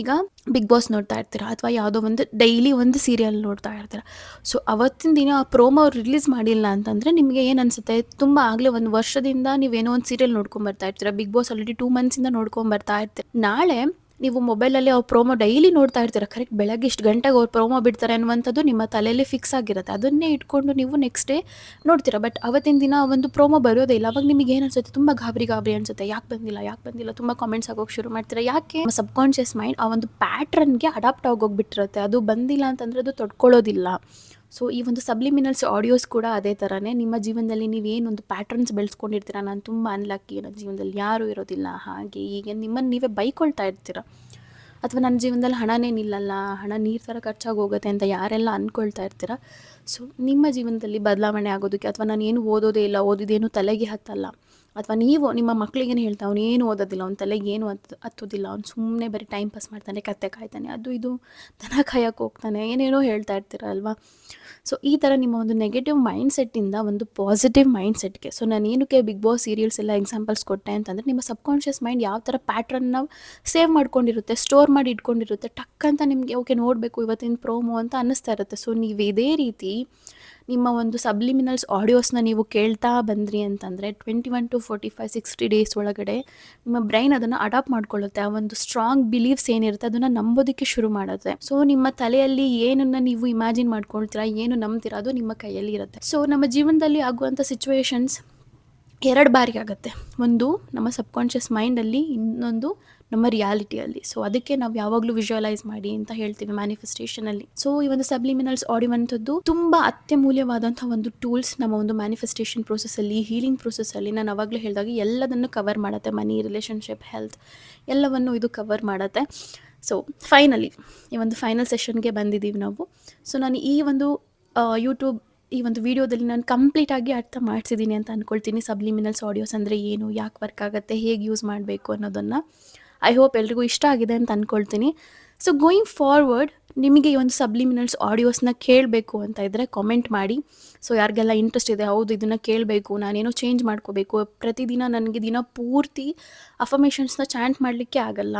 ಈಗ ಬಿಗ್ ಬಾಸ್ ನೋಡ್ತಾ ಇರ್ತೀರಾ ಅಥವಾ ಯಾವುದೋ ಒಂದು ಡೈಲಿ ಒಂದು ಸೀರಿಯಲ್ ನೋಡ್ತಾ ಇರ್ತೀರಾ. ಸೊ ಅವತ್ತಿನ ದಿನ ಆ ಪ್ರೋಮೋ ಅವ್ರು ರಿಲೀಸ್ ಮಾಡಿಲ್ಲ ಅಂತಂದರೆ ನಿಮಗೆ ಏನು ಅನಿಸುತ್ತೆ, ತುಂಬ ಆಗಲೇ ಒಂದು ವರ್ಷದಿಂದ ನೀವೇನೋ ಒಂದು ಸೀರಿಯಲ್ ನೋಡ್ಕೊಂಬರ್ತಾ ಇರ್ತೀರಾ, ಬಿಗ್ ಬಾಸ್ ಆಲ್ರೆಡಿ 2 ಮಂತ್ಸಿಂದ ನೋಡ್ಕೊಂಬರ್ತಾ ಇರ್ತೀರ. ನಾಳೆ ನೀವು ಮೊಬೈಲಲ್ಲಿ ಅವ್ರ ಪ್ರೋಮೋ ಡೈಲಿ ನೋಡ್ತಾ ಇರ್ತೀರ, ಕರೆಕ್ಟ್ ಬೆಳಗ್ಗೆ ಇಷ್ಟು ಗಂಟೆಗೆ ಅವ್ರು ಪ್ರೋಮೋ ಬಿಡ್ತಾರೆ ಅನ್ನುವಂಥದ್ದು ನಿಮ್ಮ ತಲೆಯಲ್ಲಿ ಫಿಕ್ಸ್ ಆಗಿರುತ್ತೆ. ಅದನ್ನೇ ಇಟ್ಕೊಂಡು ನೀವು ನೆಕ್ಸ್ಟ್ ಡೇ ನೋಡ್ತೀರಾ. ಬಟ್ ಅವತ್ತಿನ ದಿನ ಒಂದು ಪ್ರೋಮೋ ಬರೋದೇ ಇಲ್ಲ. ಅವಾಗ ನಿಮಗೆ ಏನು ಅನಿಸುತ್ತೆ, ತುಂಬ ಗಾಬರಿ ಅನಿಸುತ್ತೆ, ಯಾಕೆ ಬಂದಿಲ್ಲ, ತುಂಬ ಕಾಮೆಂಟ್ಸ್ ಆಗೋಕ್ಕೆ ಶುರು ಮಾಡ್ತೀರಾ. ಯಾಕೆ? ನಮ್ಮ ಸಬ್ಕಾನ್ಷಿಯಸ್ ಮೈಂಡ್ ಆ ಒಂದು ಪ್ಯಾಟ್ರನ್ಗೆ ಅಡಾಪ್ಟ್ ಆಗೋಗ್ಬಿಟ್ಟಿರುತ್ತೆ. ಅದು ಬಂದಿಲ್ಲ ಅಂತಂದರೆ ಅದು ತಡ್ಕೊಳ್ಳೋದಿಲ್ಲ. ಸೊ ಈ ಒಂದು ಸಬ್ಲಿಮಿನಲ್ಸ್ ಆಡಿಯೋಸ್ ಕೂಡ ಅದೇ ಥರನೇ. ನಿಮ್ಮ ಜೀವನದಲ್ಲಿ ನೀವೇನೊಂದು ಪ್ಯಾಟ್ರನ್ಸ್ ಬೆಳೆಸ್ಕೊಂಡಿರ್ತೀರ, ನಾನು ತುಂಬ ಅನ್ಲಕ್ಕಿ, ನನ್ನ ಜೀವನದಲ್ಲಿ ಯಾರೂ ಇರೋದಿಲ್ಲ, ಹಾಗೆ ಹೀಗೆ ನಿಮ್ಮನ್ನು ನೀವೇ ಬೈಕೊಳ್ತಾ ಇರ್ತೀರ. ಅಥವಾ ನನ್ನ ಜೀವನದಲ್ಲಿ ಹಣನೇ ನಿಲ್ಲಲ್ಲ, ಹಣ ನೀರು ಥರ ಖರ್ಚಾಗಿ ಹೋಗುತ್ತೆ ಅಂತ ಯಾರೆಲ್ಲ ಅಂದ್ಕೊಳ್ತಾ ಇರ್ತೀರ. ಸೊ ನಿಮ್ಮ ಜೀವನದಲ್ಲಿ ಬದಲಾವಣೆ ಆಗೋದಕ್ಕೆ, ಅಥವಾ ನಾನು ಏನು ಓದೋದೇ ಇಲ್ಲ, ಓದಿದೇನು ತಲೆಗೆ ಹತ್ತಲ್ಲ, ಅಥವಾ ನೀವು ನಿಮ್ಮ ಮಕ್ಕಳಿಗೇನು ಹೇಳ್ತಾ, ಅವನು ಏನು ಓದೋದಿಲ್ಲ, ಅವ್ನ ತಲೆಗೆ ಏನು ಹತ್ತೋದಿಲ್ಲ, ಅವ್ನು ಸುಮ್ಮನೆ ಬರೀ ಟೈಮ್ ಪಾಸ್ ಮಾಡ್ತಾನೆ, ಕತ್ತೆ ಕಾಯ್ತಾನೆ, ಅದು ಇದು ದನ ಕಾಯಕ್ಕೆ ಹೋಗ್ತಾನೆ, ಏನೇನೋ ಹೇಳ್ತಾ ಇರ್ತೀರ ಅಲ್ವಾ. ಸೊ ಈ ಥರ ನಿಮ್ಮ ಒಂದು ನೆಗೆಟಿವ್ ಮೈಂಡ್ ಸೆಟ್ಟಿಂದ ಒಂದು ಪಾಸಿಟಿವ್ ಮೈಂಡ್ ಸೆಟ್ಗೆ, ಸೊ ನಾನು ಏನಕ್ಕೆ ಬಿಗ್ ಬಾಸ್ ಸೀರಿಯಲ್ಸ್ ಎಲ್ಲ ಎಕ್ಸಾಂಪಲ್ಸ್ ಕೊಟ್ಟೆ ಅಂತಂದರೆ, ನಿಮ್ಮ ಸಬ್ಕಾನ್ಷಿಯಸ್ ಮೈಂಡ್ ಯಾವ ಥರ ಪ್ಯಾಟ್ರನ್ನ ಸೇವ್ ಮಾಡ್ಕೊಂಡಿರುತ್ತೆ, ಸ್ಟೋರ್ ಮಾಡಿ ಇಟ್ಕೊಂಡಿರುತ್ತೆ, ಟಕ್ ಅಂತ ನಿಮಗೆ ಓಕೆ ನೋಡಬೇಕು ಇವತ್ತಿನ ಪ್ರೋಮೋ ಅಂತ ಅನ್ನಿಸ್ತಾ ಇರುತ್ತೆ. ಸೊ ನೀವು ಇದೇ ರೀತಿ ನಿಮ್ಮ ಒಂದು ಸಬ್ಲಿಮಿನಲ್ಸ್ ಆಡಿಯೋಸ್ನ ನೀವು ಕೇಳ್ತಾ ಬಂದ್ರಿ ಅಂತಂದರೆ 21 to 45, 60 ಡೇಸ್ ಒಳಗಡೆ ನಿಮ್ಮ ಬ್ರೈನ್ ಅದನ್ನು ಅಡಾಪ್ಟ್ ಮಾಡ್ಕೊಳ್ಳುತ್ತೆ. ಆ ಒಂದು ಸ್ಟ್ರಾಂಗ್ ಬಿಲೀವ್ಸ್ ಏನಿರುತ್ತೆ ಅದನ್ನು ನಂಬೋದಕ್ಕೆ ಶುರು ಮಾಡುತ್ತೆ. ಸೊ ನಿಮ್ಮ ತಲೆಯಲ್ಲಿ ಏನನ್ನು ನೀವು ಇಮ್ಯಾಜಿನ್ ಮಾಡ್ಕೊಳ್ತೀರಾ, ಏನು ನಂಬ್ತೀರಾ, ಅದು ನಿಮ್ಮ ಕೈಯಲ್ಲಿ ಇರುತ್ತೆ. ಸೊ ನಮ್ಮ ಜೀವನದಲ್ಲಿ ಆಗುವಂಥ ಸಿಚುವೇಶನ್ಸ್ 2 ಬಾರಿ ಆಗುತ್ತೆ. ಒಂದು ನಮ್ಮ ಸಬ್ಕಾನ್ಷಿಯಸ್ ಮೈಂಡಲ್ಲಿ, ಇನ್ನೊಂದು ನಮ್ಮ ರಿಯಾಲಿಟಿಯಲ್ಲಿ. ಸೊ ಅದಕ್ಕೆ ನಾವು ಯಾವಾಗಲೂ ವಿಜುವಲೈಸ್ ಮಾಡಿ ಅಂತ ಹೇಳ್ತೀವಿ ಮ್ಯಾನಿಫೆಸ್ಟೇಷನಲ್ಲಿ. ಸೊ ಈ ಒಂದು ಸಬ್ಲಿಮಿನಲ್ಸ್ ಆಡಿಯುವಂಥದ್ದು ತುಂಬ ಅತ್ಯಮೂಲ್ಯವಾದಂಥ ಒಂದು ಟೂಲ್ಸ್ ನಮ್ಮ ಒಂದು ಮ್ಯಾನಿಫೆಸ್ಟೇಷನ್ ಪ್ರೊಸೆಸ್ಸಲ್ಲಿ, ಹೀಲಿಂಗ್ ಪ್ರೊಸೆಸ್ಸಲ್ಲಿ. ನಾನು ಅವಾಗಲೇ ಹೇಳಿದಾಗ ಎಲ್ಲದನ್ನು ಕವರ್ ಮಾಡುತ್ತೆ, ಮನಿ, ರಿಲೇಷನ್ಶಿಪ್, ಹೆಲ್ತ್ ಎಲ್ಲವನ್ನು ಇದು ಕವರ್ ಮಾಡುತ್ತೆ. ಸೊ ಫೈನಲಿ ಈ ಒಂದು ಫೈನಲ್ ಸೆಷನ್ಗೆ ಬಂದಿದ್ದೀವಿ ನಾವು. ಸೊ ನಾನು ಈ ಒಂದು ಯೂಟ್ಯೂಬ್ ಈ ಒಂದು ವಿಡಿಯೋದಲ್ಲಿ ನಾನು ಕಂಪ್ಲೀಟಾಗಿ ಅರ್ಥ ಮಾಡಿಸಿದ್ದೀನಿ ಅಂತ ಅಂದ್ಕೊಳ್ತೀನಿ. ಸಬ್ಲಿಮಿನಲ್ಸ್ ಆಡಿಯೋಸ್ ಅಂದರೆ ಏನು, ಯಾಕೆ ವರ್ಕ್ ಆಗುತ್ತೆ, ಹೇಗೆ ಯೂಸ್ ಮಾಡಬೇಕು ಅನ್ನೋದನ್ನು. ಐ ಹೋಪ್ ಎಲ್ರಿಗೂ ಇಷ್ಟ ಆಗಿದೆ ಅಂತ ಅಂದ್ಕೊಳ್ತೀನಿ. ಸೊ ಗೋಯಿಂಗ್ ಫಾರ್ವರ್ಡ್ ನಿಮಗೆ ಈ ಒಂದು ಸಬ್ಲಿಮಿನಲ್ಸ್ ಆಡಿಯೋಸ್ನ ಕೇಳಬೇಕು ಅಂತ ಇದ್ದರೆ ಕಾಮೆಂಟ್ ಮಾಡಿ. ಸೊ ಯಾರಿಗೆಲ್ಲ ಇಂಟ್ರೆಸ್ಟ್ ಇದೆ, ಹೌದು ಇದನ್ನು ಕೇಳಬೇಕು, ನಾನೇನೋ ಚೇಂಜ್ ಮಾಡ್ಕೋಬೇಕು, ಪ್ರತಿದಿನ ನನಗೆ ದಿನ ಪೂರ್ತಿ ಅಫರ್ಮೇಷನ್ಸ್ನ ಚಾಂಟ್ ಮಾಡಲಿಕ್ಕೆ ಆಗಲ್ಲ,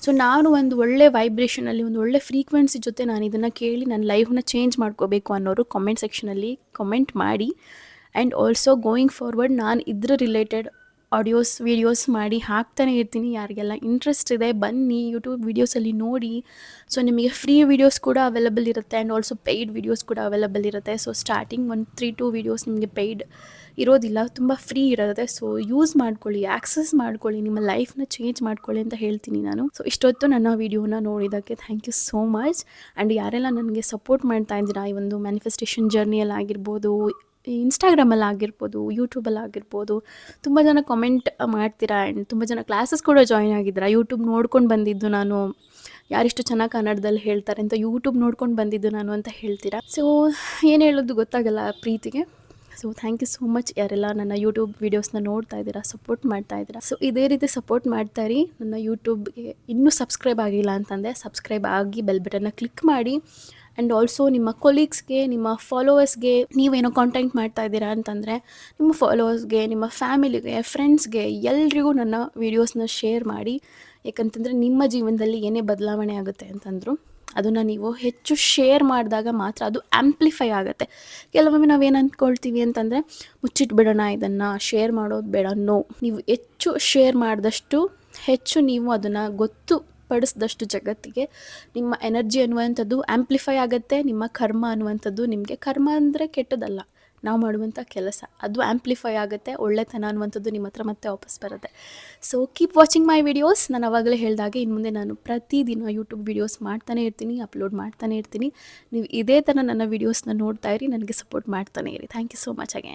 ಸೊ ನಾನು ಒಂದು ಒಳ್ಳೆ ವೈಬ್ರೇಷನಲ್ಲಿ, ಒಂದು ಒಳ್ಳೆ ಫ್ರೀಕ್ವೆನ್ಸಿ ಜೊತೆ ನಾನು ಇದನ್ನು ಕೇಳಿ ನನ್ನ ಲೈಫ್ನ ಚೇಂಜ್ ಮಾಡ್ಕೋಬೇಕು ಅನ್ನೋರು ಕಾಮೆಂಟ್ ಸೆಕ್ಷನಲ್ಲಿ ಕಾಮೆಂಟ್ ಮಾಡಿ. ಆ್ಯಂಡ್ ಆಲ್ಸೋ ಗೋಯಿಂಗ್ ಫಾರ್ವರ್ಡ್ ನಾನು ಇದ್ರ ರಿಲೇಟೆಡ್ ಆಡಿಯೋಸ್ ವೀಡಿಯೋಸ್ ಮಾಡಿ ಹಾಕ್ತಾನೆ ಇರ್ತೀನಿ. ಯಾರಿಗೆಲ್ಲ ಇಂಟ್ರೆಸ್ಟ್ ಇದೆ ಬನ್ನಿ, ಯೂಟ್ಯೂಬ್ ವೀಡಿಯೋಸಲ್ಲಿ ನೋಡಿ. ಸೊ ನಿಮಗೆ ಫ್ರೀ ವೀಡಿಯೋಸ್ ಕೂಡ ಅವೈಲಬಲ್ ಇರುತ್ತೆ ಆ್ಯಂಡ್ ಆಲ್ಸೋ ಪೇಯ್ಡ್ ವೀಡಿಯೋಸ್ ಕೂಡ ಅವೈಲಬಲ್ ಇರುತ್ತೆ. ಸೊ ಸ್ಟಾರ್ಟಿಂಗ್ ಒಂದು 3-2 ವೀಡಿಯೋಸ್ ನಿಮಗೆ ಪೇಯ್ಡ್ ಇರೋದಿಲ್ಲ, ತುಂಬ ಫ್ರೀ ಇರುತ್ತೆ. ಸೊ ಯೂಸ್ ಮಾಡ್ಕೊಳ್ಳಿ, ಆಕ್ಸೆಸ್ ಮಾಡ್ಕೊಳ್ಳಿ, ನಿಮ್ಮ ಲೈಫ್ನ ಚೇಂಜ್ ಮಾಡ್ಕೊಳ್ಳಿ ಅಂತ ಹೇಳ್ತೀನಿ ನಾನು. ಸೊ ಇಷ್ಟೊತ್ತು ನನ್ನ ವೀಡಿಯೋನ ನೋಡಿದ್ದಕ್ಕೆ thank you so much. And ಯಾರೆಲ್ಲ ನನಗೆ ಸಪೋರ್ಟ್ ಮಾಡ್ತಾ ಇದ್ದೀರಾ ಈ ಒಂದು ಮ್ಯಾನಿಫೆಸ್ಟೇಷನ್ ಜರ್ನಿಯಲ್ಲಿ ಆಗಿರ್ಬೋದು, ಇನ್ಸ್ಟಾಗ್ರಾಮಲ್ಲಿ ಆಗಿರ್ಬೋದು, ಯೂಟ್ಯೂಬಲ್ಲಿ ಆಗಿರ್ಬೋದು, ತುಂಬ ಜನ ಕಾಮೆಂಟ್ ಮಾಡ್ತೀರಾ ಆ್ಯಂಡ್ ತುಂಬ ಜನ ಕ್ಲಾಸಸ್ ಕೂಡ ಜಾಯ್ನ್ ಆಗಿದ್ದೀರಾ. ಯೂಟ್ಯೂಬ್ ನೋಡ್ಕೊಂಡು ಬಂದಿದ್ದು ನಾನು, ಯಾರಿಷ್ಟು ಚೆನ್ನಾಗಿ ಕನ್ನಡದಲ್ಲಿ ಹೇಳ್ತಾರೆ ಅಂತ ಯೂಟ್ಯೂಬ್ ನೋಡ್ಕೊಂಡು ಬಂದಿದ್ದು ನಾನು ಅಂತ ಹೇಳ್ತೀರಾ. ಸೊ ಏನು ಹೇಳೋದು ಗೊತ್ತಾಗಲ್ಲ ಪ್ರೀತಿಗೆ. So thank you so much ಯಾರೆಲ್ಲ ನನ್ನ ಯೂಟ್ಯೂಬ್ ವೀಡಿಯೋಸ್ನ ನೋಡ್ತಾ ಇದ್ದೀರಾ, ಸಪೋರ್ಟ್ ಮಾಡ್ತಾ ಇದ್ದೀರಾ. ಸೊ ಇದೇ ರೀತಿ ಸಪೋರ್ಟ್ ಮಾಡ್ತಾಯಿರಿ. ನನ್ನ ಯೂಟ್ಯೂಬ್ಗೆ ಇನ್ನೂ ಸಬ್ಸ್ಕ್ರೈಬ್ ಆಗಿಲ್ಲ ಅಂತಂದರೆ ಸಬ್ಸ್ಕ್ರೈಬ್ ಆಗಿ ಬೆಲ್ ಬಟನ್ನ ಕ್ಲಿಕ್ ಮಾಡಿ. ಆ್ಯಂಡ್ ಆಲ್ಸೋ ನಿಮ್ಮ ಕೊಲೀಗ್ಸ್ಗೆ, ನಿಮ್ಮ ಫಾಲೋವರ್ಸ್ಗೆ ನೀವೇನೋ ಕಾಂಟ್ಯಾಕ್ಟ್ ಮಾಡ್ತಾ ಇದ್ದೀರಾ ಅಂತಂದರೆ ನಿಮ್ಮ ಫಾಲೋವರ್ಸ್ಗೆ, ನಿಮ್ಮ ಫ್ಯಾಮಿಲಿಗೆ, ಫ್ರೆಂಡ್ಸ್ಗೆ ಎಲ್ರಿಗೂ ನನ್ನ ವೀಡಿಯೋಸ್ನ ಶೇರ್ ಮಾಡಿ. ಯಾಕಂತಂದರೆ ನಿಮ್ಮ ಜೀವನದಲ್ಲಿ ಏನೇ ಬದಲಾವಣೆ ಆಗುತ್ತೆ ಅಂತಂದರು ಅದನ್ನು ನೀವು ಹೆಚ್ಚು ಶೇರ್ ಮಾಡಿದಾಗ ಮಾತ್ರ ಅದು ಆ್ಯಂಪ್ಲಿಫೈ ಆಗುತ್ತೆ. ಕೆಲವೊಮ್ಮೆ ನಾವೇನು ಅಂದ್ಕೊಳ್ತೀವಿ ಅಂತಂದರೆ ಮುಚ್ಚಿಟ್ಬಿಡೋಣ, ಇದನ್ನು ಶೇರ್ ಮಾಡೋದು ಬೇಡ. ನೀವು ಹೆಚ್ಚು ಶೇರ್ ಮಾಡಿದಷ್ಟು ಹೆಚ್ಚು ನೀವು ಅದನ್ನು ಪಡಿಸಿದಷ್ಟು ಜಗತ್ತಿಗೆ ನಿಮ್ಮ ಎನರ್ಜಿ ಅನ್ನುವಂಥದ್ದು ಆ್ಯಂಪ್ಲಿಫೈ ಆಗುತ್ತೆ. ನಿಮ್ಮ ಕರ್ಮ ಅನ್ನುವಂಥದ್ದು, ನಿಮಗೆ ಕರ್ಮ ಅಂದರೆ ಕೆಟ್ಟದಲ್ಲ, ನಾವು ಮಾಡುವಂಥ ಕೆಲಸ ಅದು ಆ್ಯಂಪ್ಲಿಫೈ ಆಗುತ್ತೆ, ಒಳ್ಳೆತನ ಅನ್ನುವಂಥದ್ದು ನಿಮ್ಮ ಹತ್ರ ಮತ್ತೆ ವಾಪಸ್ ಬರುತ್ತೆ. So keep watching my videos. ನಾನು ಆವಾಗಲೇ ಹೇಳಿದಾಗೆ ಇನ್ನು ಮುಂದೆ ನಾನು ಪ್ರತಿದಿನ ಯೂಟ್ಯೂಬ್ ವೀಡಿಯೋಸ್ ಮಾಡ್ತಾನೆ ಇರ್ತೀನಿ, ಅಪ್ಲೋಡ್ ಮಾಡ್ತಾನೆ ಇರ್ತೀನಿ. ನೀವು ಇದೇ ಥರ ನನ್ನ ವೀಡಿಯೋಸ್ನ ನೋಡ್ತಾ ಇರಿ, ನನಗೆ ಸಪೋರ್ಟ್ ಮಾಡ್ತಾನೆ ಇರಿ. Thank you so much again.